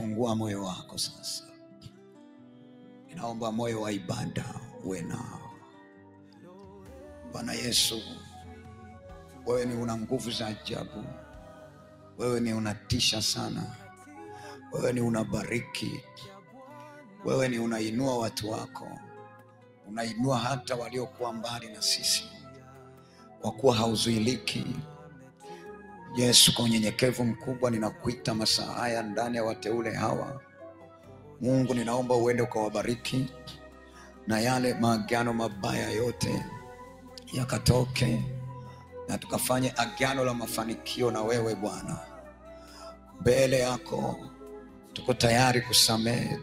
Fungua moyo wako sasa. Ninaomba moyo wa ibada uwe nao. Bwana Yesu, wewe ni una nguvu za ajabu. Wewe ni unatisha sana. Wewe ni unabariki. Wewe ni unainua watu wako. Unainua hata waliokuwa mbali na sisi, kwa kuwa hauzuiliki. Yesu, kwa unyenyekevu mkubwa ninakuita masaa haya ndani ya wateule hawa. Mungu, ninaomba uende ukawabariki, na yale maagano mabaya yote yakatoke, na tukafanye agano la mafanikio na wewe Bwana. Mbele yako tuko tayari kusamehe,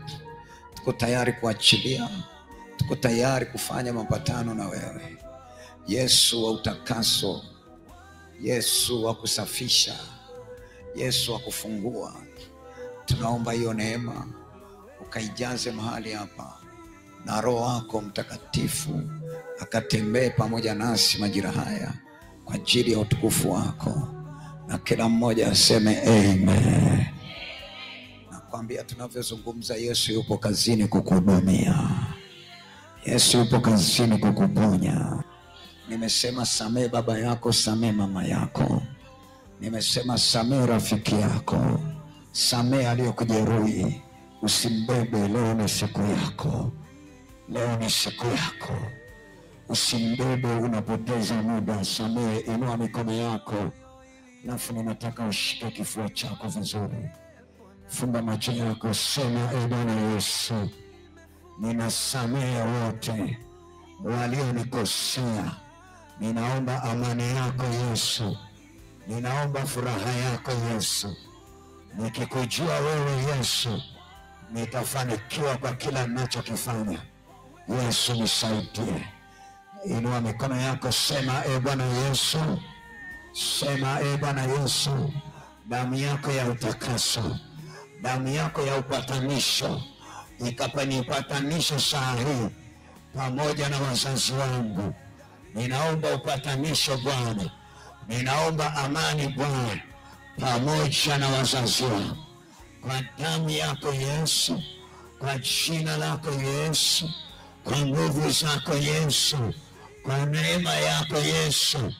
tuko tayari kuachilia, tuko tayari kufanya mapatano na wewe. Yesu wa utakaso, Yesu wa kusafisha, Yesu wa kufungua, tunaomba hiyo neema ukaijaze mahali hapa, na Roho wako Mtakatifu akatembee pamoja nasi majira haya kwa ajili ya utukufu wako, na kila mmoja aseme amen. Nakwambia tunavyozungumza, Yesu yupo kazini kukuhudumia. Yesu yupo kazini kukuponya. Nimesema samee baba yako, samee mama yako. Nimesema samee rafiki yako, samee aliyokujeruhi. Usimbebe. Leo ni siku yako. Leo ni siku yako. Usimbebe, unapoteza muda. Samee. Inua mikono yako, alafu ninataka ushike kifua chako vizuri. Fumba macho yako, sema e Bwana Yesu, ninasamehe wote walionikosea. Ninaomba amani yako Yesu, ninaomba furaha yako Yesu. Nikikujua wewe Yesu, nitafanikiwa kwa kila ninachokifanya. Yesu nisaidie. Inua mikono yako, sema e Bwana Yesu, sema e Bwana Yesu, damu yako ya utakaso, damu yako ya upatanisho ikapanipatanisha saa hii pamoja na wazazi wangu. Ninaomba upatanisho Bwana, ninaomba amani Bwana pamoja na wazazi wangu, kwa damu yako Yesu, kwa jina lako Yesu, kwa nguvu zako Yesu, kwa neema yako Yesu.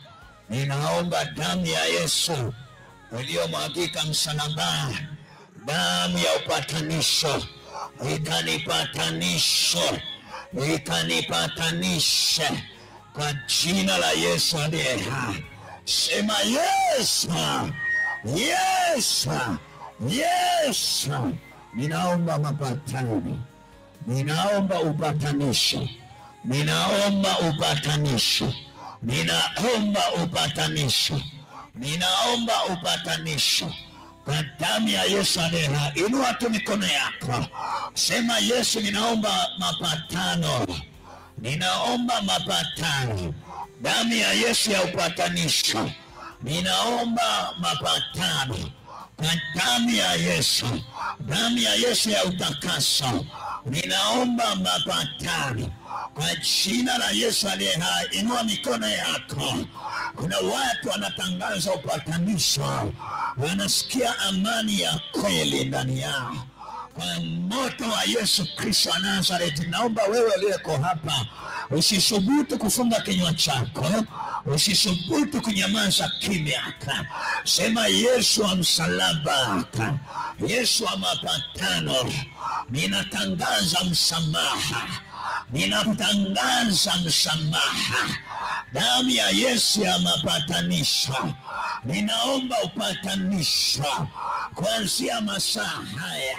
Ninaomba damu ya Yesu iliyomwagika msalabani, damu ya upatanisho ikanipatanishe kwa jina la Yesu aliye hai. Sema Yesu, Yesu, Yesu. Ninaomba mapatano, ninaomba upatanisho, ninaomba upatanisho, ninaomba upatanisho, ninaomba upatanisho kwa damu ya Yesu aliye hai. Inua tu mikono yako, sema Yesu, ninaomba mapatano, ninaomba mapatano. Damu ya Yesu ya upatanisho, ninaomba mapatano kwa damu ya Yesu, damu ya Yesu ya utakaso, ninaomba mapatano kwa jina la Yesu aliye hai. Inua mikono yako. Kuna watu wanatangaza upatanisho, wanasikia amani ya kweli ndani yao kwa moto wa Yesu Kristo wa Nazareti. Naomba wewe uliyeko hapa usisubutu kufunga kinywa chako, usisubutu kunyamaza kimya. Sema Yesu wa msalaba, Yesu wa mapatano, ninatangaza msamaha, ninatangaza msamaha. Damu ya Yesu ya mapatanisho, ninaomba upatanisho kuanzia masaa haya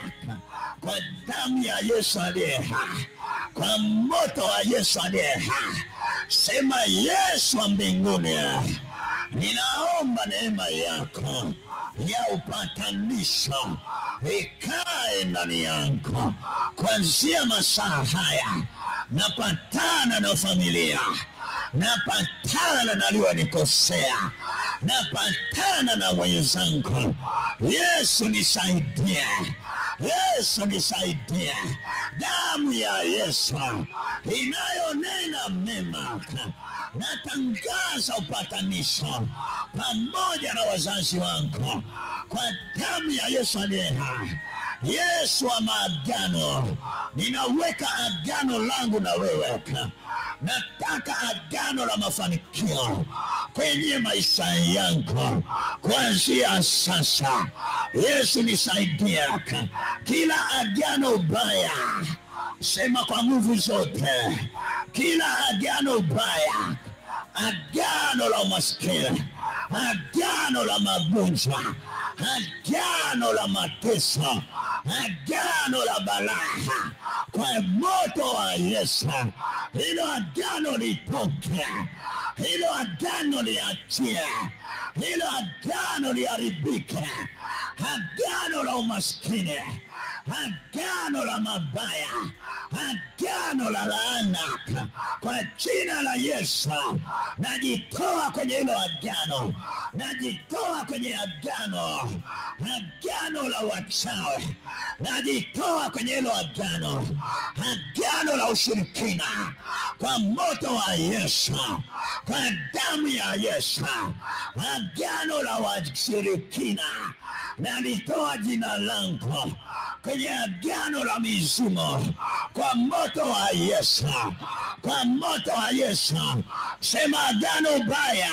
kwa damu ya Yesu aliye hai, kwa moto wa Yesu aliye hai. Sema Yesu wa mbinguni, ninaomba neema yako ya upatanisho ikae ndani yangu kuanzia masaa haya. Napatana na familia, napatana na walionikosea, napatana na wenzangu. Yesu nisaidie, Yesu nisaidie. Damu ya Yesu inayonena mema, natangaza upatanisho pamoja na wazazi wangu kwa damu ya Yesu aliye hai. Yesu wa maagano, ninaweka agano langu na wewe. Nataka agano la mafanikio kwenye maisha yangu kuanzia sasa. Yesu nisaidie. Kila agano baya, sema kwa nguvu zote, kila agano baya, agano la umaskini, agano la magonjwa, agano la mateso, agano la balaa, kwa moto wa Yesu, hilo agano litoke, hilo agano liachie, hilo agano liharibike, agano la umaskini, agano la mabaya, agano la laana, kwa jina la Yesu najitoa kwenye hilo agano, najitoa kwenye agano, agano la wachawi, najitoa kwenye hilo agano, agano la ushirikina, kwa moto wa Yesu, kwa damu ya Yesu, agano la washirikina, nalitoa jina langu kwenye agano la mizimu, kwa moto wa Yesu, kwa moto wa Yesu. Sema agano baya,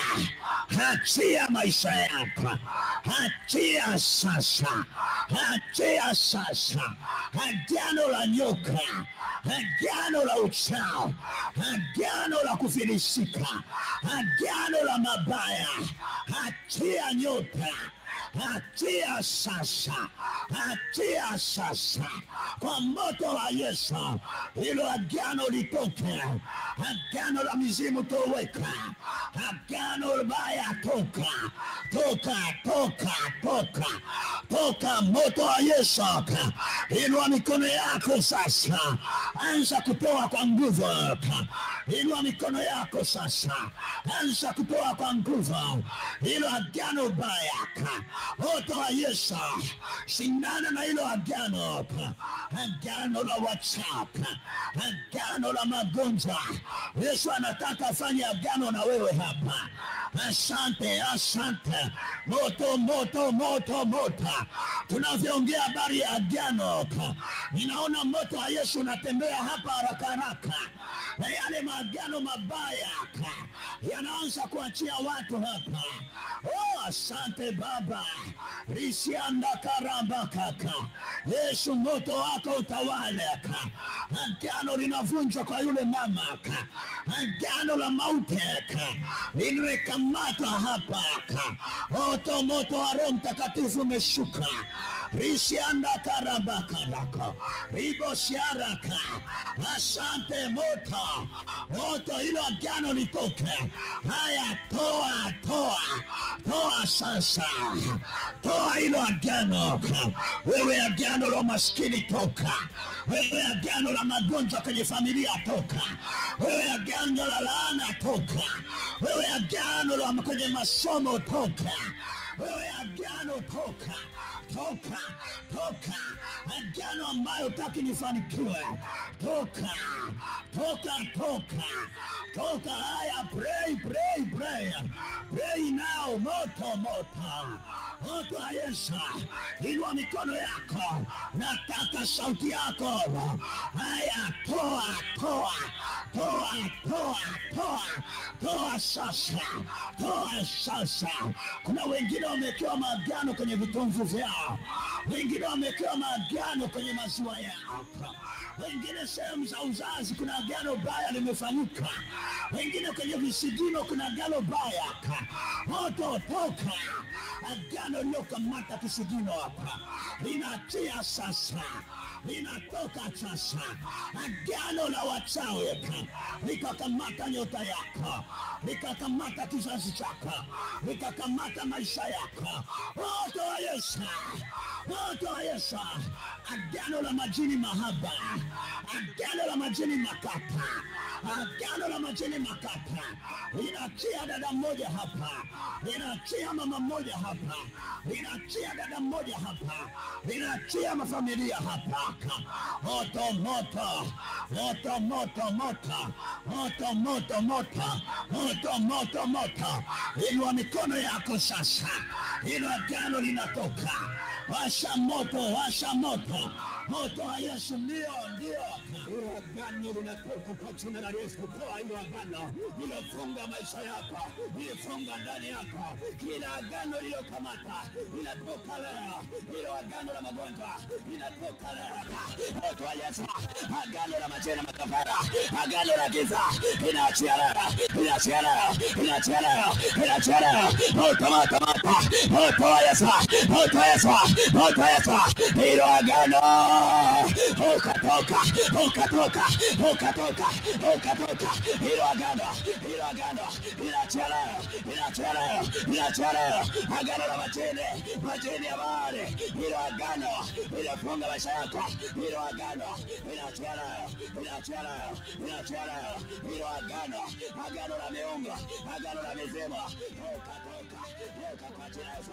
achia maisha yako, achia sasa, achia sasa. Agano la nyoka, agano la uchawi, agano la kufilisika, agano la mabaya, achia nyota, achia sasa, achia sasa, kwa moto wa Yesu. Hilo agano litoke, agano la mizimu toweka, agano baya toka, toka, toka, toka, toka, moto wa Yesu. Inua mikono yako sasa, anza kutoa kwa nguvu. Inua mikono yako sasa, anza kutoa kwa nguvu. Hilo agano baya, moto wa Yesu, shindana na hilo agano, agano la wachawi, agano la magonjwa. Yesu anataka afanye agano na wewe hapa. Asante, asante. Moto, moto, moto, moto. Tunavyoongea habari ya agano, ninaona moto wa Yesu unatembea hapa haraka haraka, na yale maagano mabaya yanaanza kuachia watu hapa. Oh, asante Baba. Risianda karamba kaka. Yesu, moto wako utawale. Agano linavunjwa kwa yule mama, agano la mauti limekamata hapa. Moto, moto wa Roho Mtakatifu umeshuka. Risianda karamba kaka. Ribo siaraka. Asante moto, moto, hilo agano litoke. Haya, toa, toa, toa sasa, toa hilo agano. Wewe agano la maskini toka, wewe agano la magonjwa kwenye familia toka, wewe agano la laana toka, wewe agano la kwenye masomo toka, wewe agano toka, toka, toka, agano ambayo utaki nifanikiwe toka, toka, toka, toka. Haya, pray, pray, pray, pray now. Moto, moto, moto wa Yesu. Inua mikono yako, nataka sauti yako. Haya, toa, toa, toa, toa, toa, toa sasa, toa sasa. Kuna wengine wamewekewa maagano kwenye vitumvu vyao, wengine wamewekewa maagano kwenye maziwa yao, wengine sehemu za uzazi kuna agano baya limefanyika, wengine kwenye visigino kuna agano baya. Moto, toka. Agano lilokamata kisigino hapa linatia sasa, linatoka sasa. Agano la wachawi likakamata nyota yako, likakamata kizazi chako, likakamata maisha yako. Moto wa Yesu, moto wa Yesu. Agano la majini mahaba, agano la majini makata, agano la majini makata linatia dada mmoja hapa, linatia mama mmoja hapa, linatia dada mmoja hapa, linatia mafamilia hapa. Moto, moto, moto, moto, moto, moto, moto, moto, moto, moto, moto. Inua mikono yako sasa, hilo agano linatoka. washa moto, washa moto. Moto wa Yesu, ndio. Hilo agano linatoka kwa jina la Yesu. Toa hilo agano lilofunga maisha yako, lilofunga ndani yako. Kila agano lilokamata linatoka leo. Hilo agano la magonjwa linatoka leo. Moto wa Yesu, agano la majina makafara, agano la giza inaachia leo, inaachia leo, inaachia leo, inaachia leo. Moto wa Yesu, moto wa Yesu, moto wa Yesu. Hilo agano ukatoka. Hilo agano inaachia leo. Agano la majini ya bahari, hilo agano ilifunga maisha yako. Hilo agano inaachia leo. Hilo agano la miungu, agano la mizimu, ukatoka kwa jina la Yesu.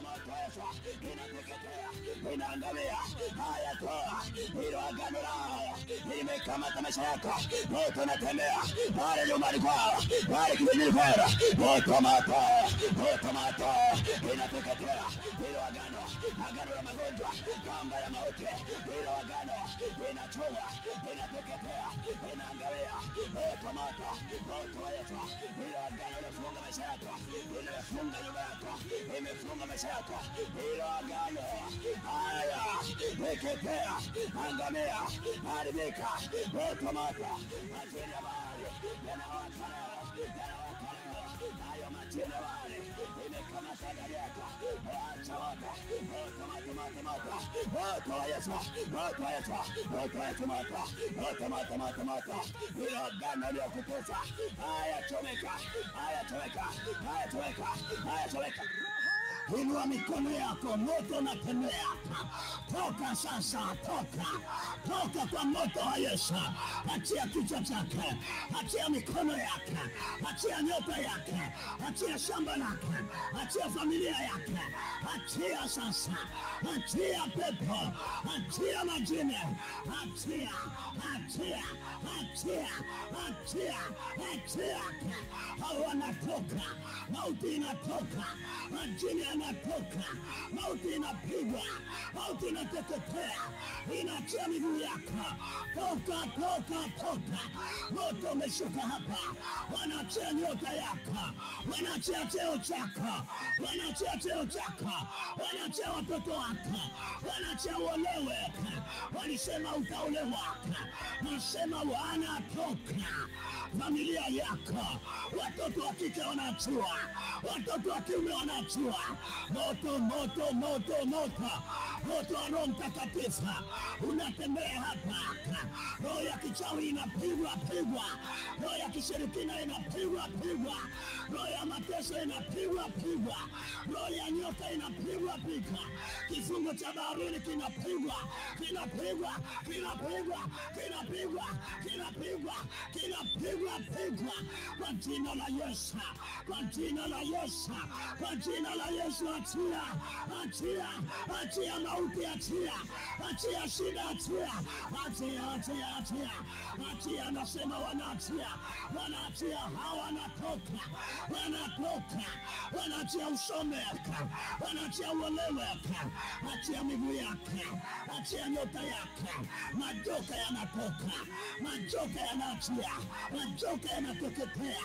Moto wa Yesu inateketea, inaangamia. Haya, toa hilo agano lao limekamata maisha yako. Moto unatembea pale nyumbani kwao, pale kijijini kwao. Moto inateketea. Hilo agano la magonjwa, kamba ya mauti, hilo agano inachoma, inateketea, inaangamia. Moto wa Yesu, hilo agano limefunga maisha yako, limefunga nyumba yako, limefunga maisha yako. Hilo agano haya teketea, angamia, haribika. Moto majini ya bahari yanawaka leo. Hayo majini ya bahari imekamata ndani yako. Acha moto. Moto wa Yesu, hilo agano lilokutesa, haya chomeka. Inua mikono yako, moto unatembea. Toka sasa, toka kwa moto wa Yesu. Achia kichwa chake, achia mikono yake, achia nyota yake, achia shamba lake, achia familia yake. Achia sasa, achia pepo, achia majini, achia. Wanatoka, mauti inatoka, majini yanatoka, mauti inapigwa, mauti inateketea, inaachia miguu yako. Toka. Moto umeshuka hapa, wanaachia nyota yako, wanaachia cheo chako, wanaachia watoto wako, wanaachia uolewe. Walisema utaolewa, nasema wanatoka. Familia yako, watoto wa kike wanaachiwa, watoto wa kiume wanaachiwa. Moto wa Roho Mtakatifu unatembea hapa. Roho ya kichawi inapigwa, roho ya kishirikina inapigwa, roho ya mateso inapigwa, roho ya nyoka inapigwa, kifungo cha baharini kinapigwa kwa jina la Yesu, kwa jina la Yesu. Achia mauti, achia shida, achia. Nasema wanaachia, wanaachia usomeka, wanaachia uoleweka, achia miguu yake, achia nyota yake. Majoka yanatoka, majoka yanaachia, majoka yanateketea.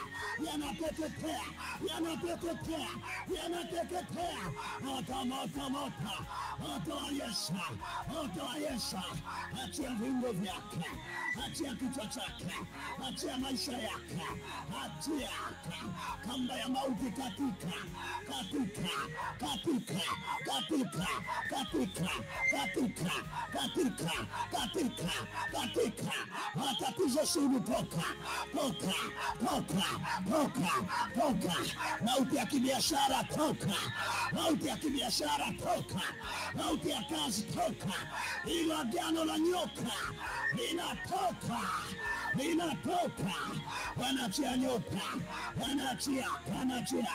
Moto wa Yesu, achia viungo vyake, achia kichwa chake, achia maisha yake, achia kamba ya mauti katika. Tatizo sugu, toka. Mauti ya kibiashara, toka. Mauti ya kazi, toka. Hilo agano la nyoka linatoka. Wanaachia nyota, wanaachia.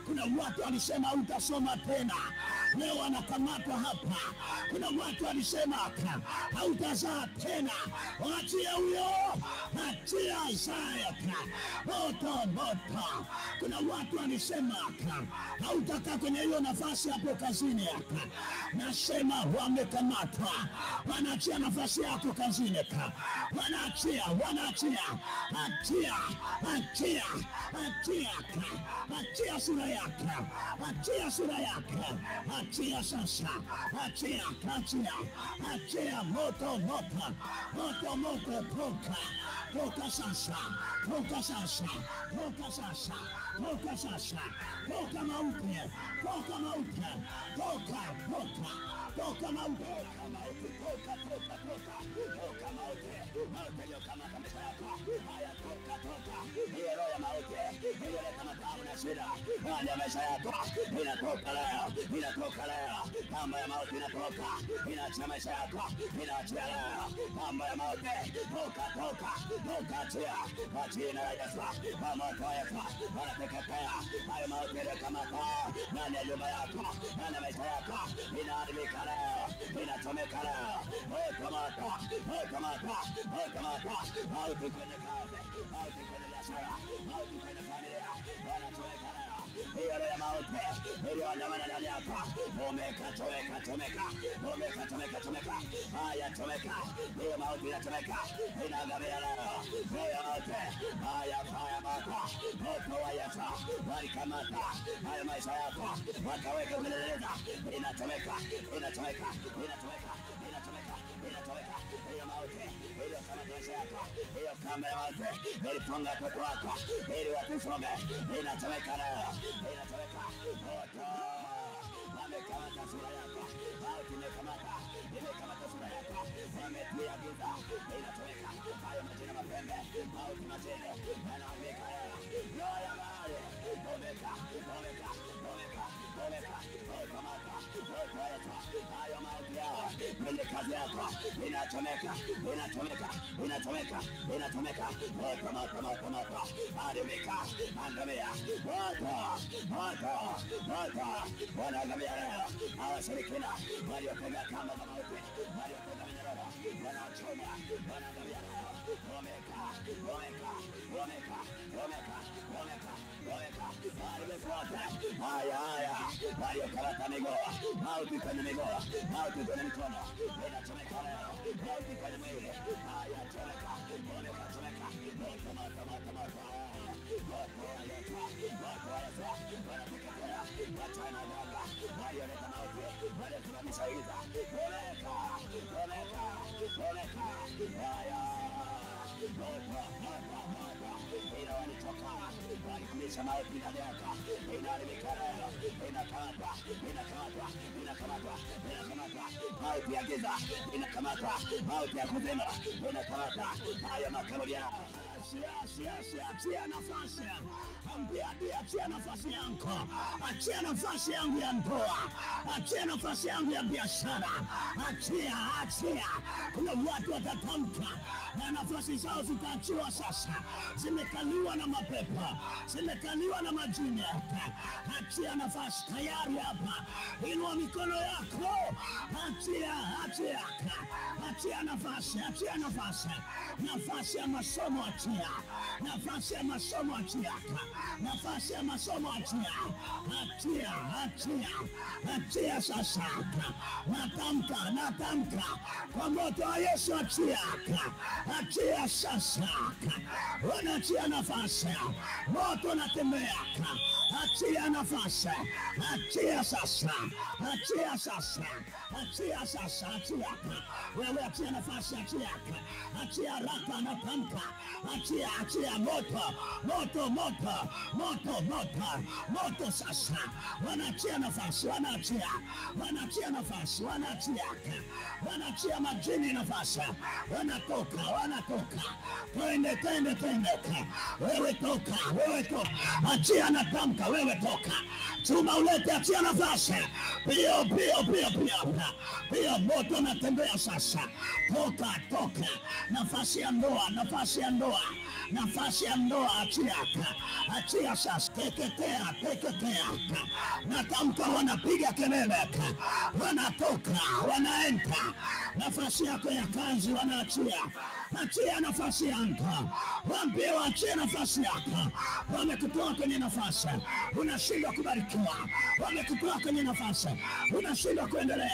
Kuna watu walisema utasoma tena, leo wanakamatwa hapa. Kuna watu walisema hautazaa tena, achia huyo, achia Isaya, moto. Kuna watu walisema hautakaa kwenye hiyo nafasi hapo kazini, nasema wamekamatwa, wanaachia nafasi yako kazini, wanaachia, achia sura yako, achia sasa, achia moto, toka sasa, toka mauti, toka mauti. Hiyo roho ya mauti iliyoleta matabu na shida ndani ya maisha yako inatoka leo. Mambo ya mauti inatoka, inaachia maisha yako, inaachia leo. Mambo ya mauti toka, achia na Yesu, moto wa Yesu unateketea. Hayo mauti yaliyokamata ndani ya nyumba yako, ndani ya maisha yako, inaharibika leo, inachomeka leo. Kamata. Mauti kwenye kazi, mauti kwenye biashara, mauti kwenye familia, wanachomeka leo. Hiyo roho ya mauti iliyoandamana ndani yako, chomeka. Haya, chomeka. Hiyo mauti inachomeka, inaangamia leo. Roho ya mauti, haya moto wa Yesu walikamata hayo maisha yako, wakaweka kuendeleza, inachomeka. Hiyo mauti iliyokamata maisha yako, hiyo kamba ya mauti ilifunga watoto wako ili wasisome, inachomeka leo, moto. Wamekamata sura yako, mauti imekamata sura yako, wametia giza, inachomeka. Hayo majina mapembe, mauti majini yanaharibika leo. Roho ya mahali, omeka. Kamata, hayo mauti yao kwenye kazi yako, inachomeka. Moto, haribika, angamia, moto, wanaangamia leo. Hawashirikina waliopega kamba za mauti, waliopega minyororo, wanachoma, wanaangamia leo. Omeka. Haya, waliokamata miguu, mauti kwenye miguu, mauti kwenye mikono, inachomeka leo. Mauti kwenye mwili, haya, chomeka. Moto wa Yesu wanateketea, wachana ganga walioleta mauti, waliosababisha giza, omeka. Haya, ila walitoka, walikulisha mauti ndani yako, inaharibika leo, inakamatwa. Mauti ya giza inakamata, mauti ya kuzima inakamata. Hayo makaburi yao, achia nafasi, achia nafasi yangu, achia nafasi yangu ya ndoa, achia nafasi yangu ya biashara, achia. Kuna watu watatamka na nafasi zao zitaachiwa sasa, zimekaliwa na mapepo, zimekaliwa na majini. Achia nafasi tayari hapa, inua mikono yako, achia nafasi, nafasi ya masomo achia, nafasi ya masomo achia, achia sasa. Natamka kwa moto wa Yesu, achia sasa. Wanaachia nafasi, moto unatembea, achia nafasi, achia sasa. Wewe achia nafasi, achia haraka, natamka, achia moto sasa. Wanaachia nafasi, wanaachia majini nafasi, wanatoka. Twende. Wewe toka, achia, natamka, wewe toka. Chuma ulete, achia nafasi, pia moto natembea sasa. Toka, nafasi ya ndoa, nafasi ya ndoa achia, achia sasa, teketea, teketea. Natamka wanapiga kelele, wanatoka, wanaenda. Nafasi yako ya kazi wanaachia, achia nafasi yako. Waambie waachie nafasi yako. Wamekutoa kwenye nafasi, unashindwa kubarikiwa. Wamekutoa kwenye nafasi, unashindwa kuendelea.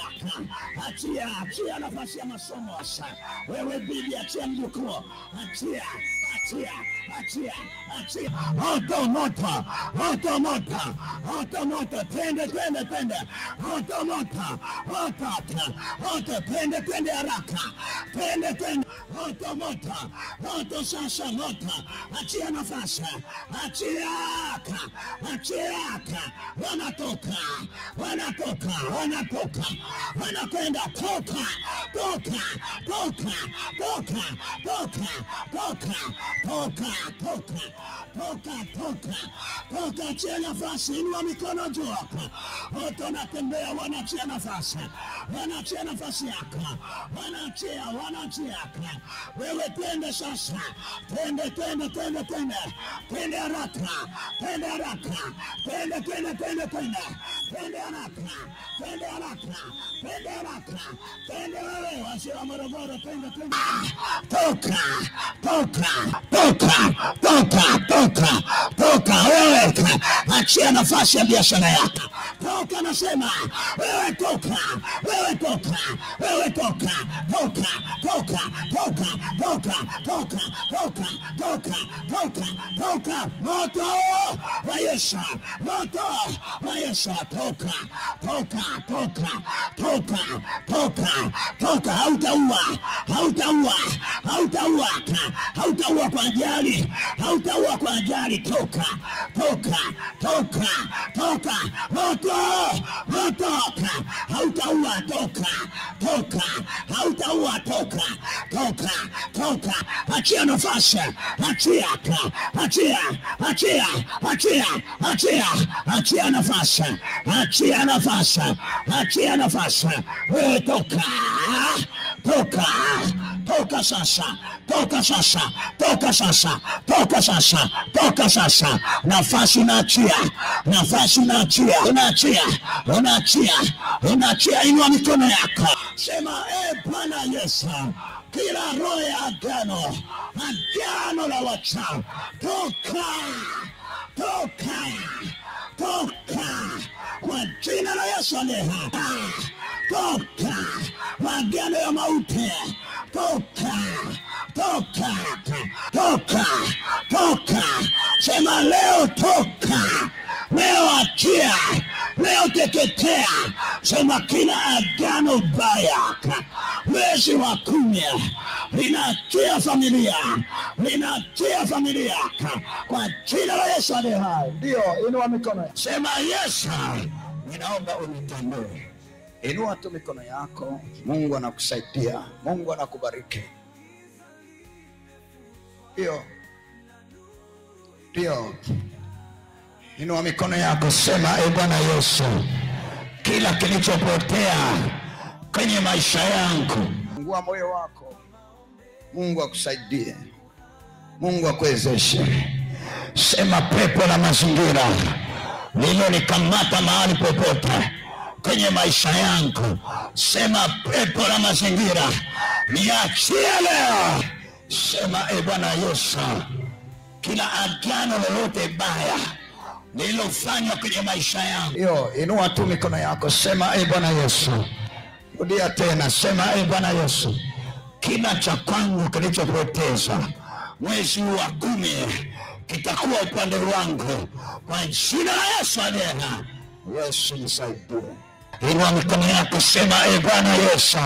Achia, achia nafasi ya masomo sasa. Wewe bibi, achia mjukuu, achia, achia, achia, achia. Moto, moto, moto, moto, moto, moto, twende, twende, twende. Moto, moto, moto, moto, twende, twende haraka, twende, twende. Moto, moto, moto sasa, moto. Achia nafasi, achia, achia. Wanatoka, wanatoka, wanatoka, wanakwenda. Toka, toka, toka, toka, toka, toka, toka, toka, toka, toka, toka. Achia nafasi, inua mikono juu. Wote wanatembea, wanachia nafasi, wanachia nafasi yako, wanachia, wanachia. Wewe twende sasa, twende, twende, twende, twende, twende haraka, twende haraka, twende, twende, twende, twende, twende haraka, twende haraka, twende haraka, twende. Wewe wazee wa Morogoro, twende, twende. Toka, toka, toka, toka, toka, toka. Wewe achia nafasi ya biashara yako. Toka, nasema wewe toka, wewe toka, wewe toka, toka, toka, toka, toka, toka, toka, toka, toka, toka. Moto wa Yesu, moto wa Yesu, toka, toka, toka, toka, toka, toka. Hautaua, hautaua, hautaua, hautaua kwa ajali, hautaua kwa ajali. Toka, toka, toka, toka. Moto, moto, hautaua. Toka, toka, hautaua. Toka, toka, toka. Achia nafasi, achia, achia, achia, achia, achia, achia nafasi, achia nafasi, achia nafasi. Wewe toka, toka, toka sasa, toka sasa, toka sasa, toka sasa, toka sasa. Nafasi unaachia, nafasi unaachia, unaachia, unaachia, unaachia. Inua mikono yako, sema Bwana Yesu, kila roho ya agano, agano la wachawi, toka, toka, toka kwa jina la Yesu aliye hai. Toka agano ya mauti, toka, toka, toka, toka. Sema leo toka, leo achia, leo teketea. Sema kila agano baya, mwezi wa 10 linaachia familia, linaachia familia kwa jina la Yesu aliye hai. Ndio, inua mikono, sema Yesu, ninaomba unitambue. Inua tu mikono yako. Mungu anakusaidia, Mungu anakubariki. Ndio, ndio. Inua mikono yako, sema Bwana Yesu, kila kilichopotea kwenye maisha yangu, fungua moyo wako. Mungu akusaidie, Mungu akuwezeshe. Sema pepo la mazingira lililonikamata mahali popote kwenye maisha yangu, sema pepo la mazingira niachie leo. Sema Bwana Yesu, kila agano lolote baya nililofanya kwenye maisha yangu. Yo, inua tu mikono yako, sema Bwana Yesu. Rudia tena, sema Bwana Yesu, kila cha kwangu kilichopoteza mwezi wa 10 kitakuwa upande wangu kwa jina la Yesu aliye hai. Yesu nisaidie. Inua mikono yako, sema Bwana Yesu,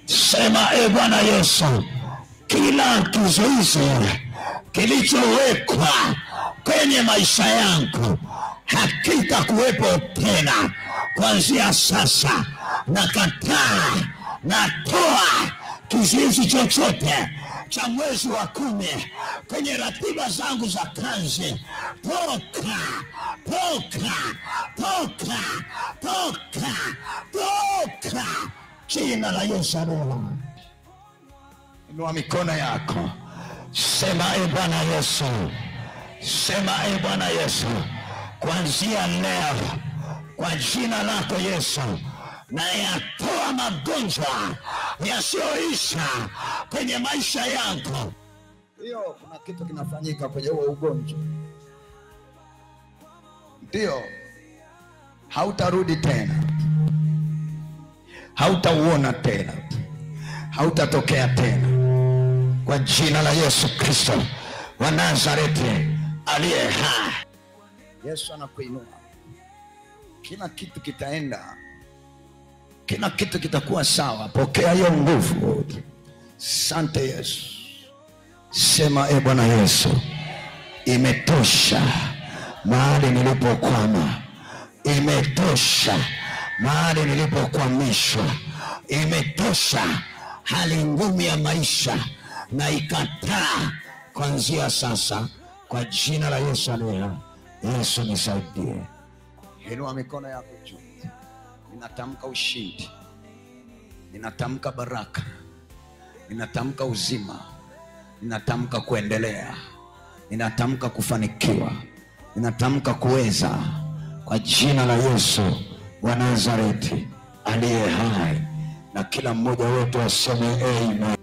sema Bwana Yesu, kila kizuizi kilichowekwa kwenye maisha yangu hakitakuwepo tena kuanzia sasa. Nakataa, natoa kizuizi chochote cha mwezi wa 10 kwenye ratiba zangu za kazi. Toka, toka, toka, toka, toka, jina la Yesu. Inua mikono yako, Sema Bwana Yesu. Sema Bwana Yesu, kuanzia leo kwa jina lako Yesu, na yatoa magonjwa yasiyoisha kwenye maisha yangu. Hiyo kuna kitu kinafanyika kwenye huo ugonjwa. Ndio, hautarudi tena, hautauona tena, hautatokea tena, kwa jina la Yesu Kristo wa Nazareti aliye hai. Yesu anakuinua. Kila kitu kitaenda, kila kitu kitakuwa sawa. Pokea hiyo nguvu. Asante Yesu. Sema Bwana Yesu, imetosha mahali nilipokwama, imetosha mahali nilipokwamishwa, imetosha hali ngumu ya maisha, na ikataa kuanzia sasa kwa jina la Yesu aliye hai. Yesu nisaidie. Inua mikono yako juu. Ninatamka ushindi, ninatamka baraka, ninatamka uzima, ninatamka kuendelea, ninatamka kufanikiwa, ninatamka kuweza kwa jina la Yesu wa Nazareti aliye hai. Na kila mmoja wetu aseme amen.